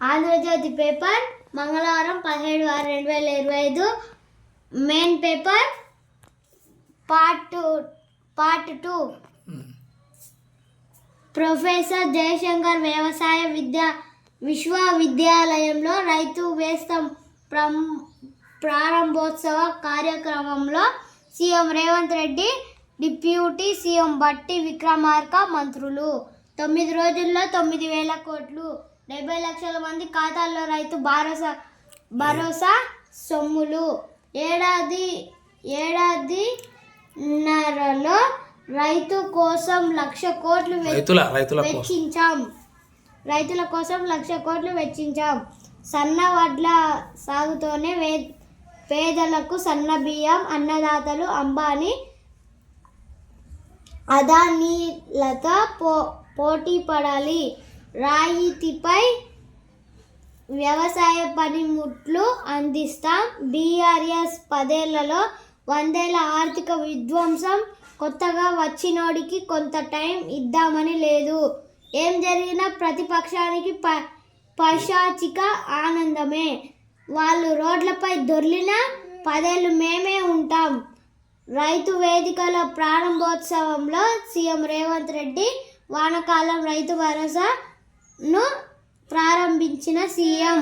Andhra Jyothi paper మంగళవారం 17/6/2025 main paper part 2. Professor Jayashankar వ్యవసాయ విశ్వవిద్యాలయంలో రైతు వేస్తం ప్రారంభోత్సవ కార్యక్రమంలో CM Revanth Reddy, deputy CM బట్టి విక్రమార్క మంత్రులు. 9 రోజుల్లో 9,000 కోట్లు, 70 లక్షల మంది ఖాతాల్లో రైతు భరోసా సొమ్ములు. ఏడాదిన్నరలో రైతు కోసం 1,00,000 కోట్లు వెచ్చించాం. సన్న వడ్ల సాగుతోనే పేదలకు సన్న బియ్యం, అన్నదాతలు అంబానీ, అదానీలతో పోటీ పడాలి. రాయితీపై వ్యవసాయ పనిముట్లు అందిస్తాం. బీఆర్ఎస్ 10 ఏళ్లలో 100 ఏళ్ల ఆర్థిక విధ్వంసం. కొత్తగా వచ్చినోడికి కొంత టైం ఇద్దామని లేదు. ఏం జరిగినా ప్రతిపక్షానికి పైశాచిక ఆనందమే. వాళ్ళు రోడ్లపై దొర్లినా 10 ఏళ్లు మేమే ఉంటాం. రైతు వేదికల ప్రారంభోత్సవంలో సీఎం రేవంత్ రెడ్డి వానాకాలం రైతు భరోసాను ప్రారంభించిన సీఎం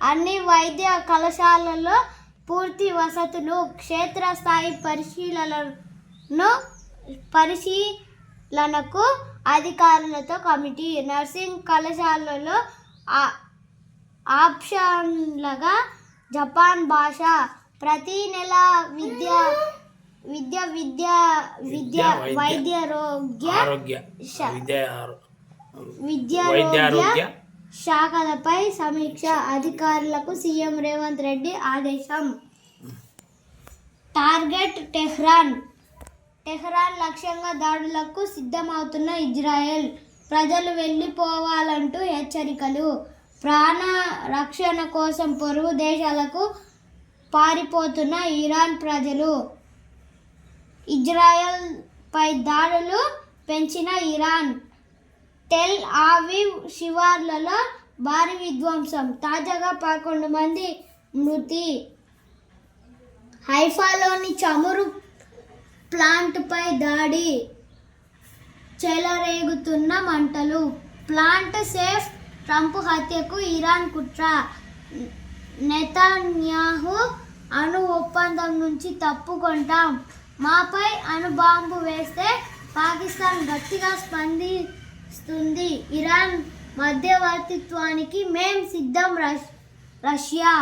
అన్ని వైద్య కళాశాలల్లో పూర్తి వసతులు. క్షేత్రస్థాయి పరిశీలనకు అధికారులతో కమిటీ. నర్సింగ్ కళాశాలలో ఆప్షన్లుగా జపాన్ భాష. ప్రతి నెల వైద్యారోగ్య శాఖలపై సమీక్ష. అధికారులకు సీఎం రేవంత్ రెడ్డి ఆదేశం. టార్గెట్ టెహ్రాన్ లక్ష్యంగా దాడులకు సిద్ధమవుతున్న ఇజ్రాయెల్. ప్రజలు వెళ్లిపోవాలంటూ హెచ్చరికలు. ప్రాణ రక్షణ కోసం పొరుగు దేశాలకు పారిపోతున్న ఇరాన్ ప్రజలు. ఇజ్రాయెల్ పై దాడులు పెంచిన ఇరాన్. టెల్ అవీవ్ శివార్లలో భారీ విధ్వంసం. తాజాగా 11 మంది మృతి. హైఫాలోని చమురు ప్లాంట్పై దాడి. చెలరేగుతున్న మంటలు. Plant safe. ట్రంప్ హత్యకు ఇరాన్ కుట్ర. నెతన్యాహు అణు ఒప్పందం నుంచి తప్పుకొంటాం. మాపై అణుబాంబు వేస్తే పాకిస్తాన్ గట్టిగా స్పందిస్తుంది. ఇరాన్ మధ్యవర్తిత్వానికి మేం సిద్ధం. రష్యా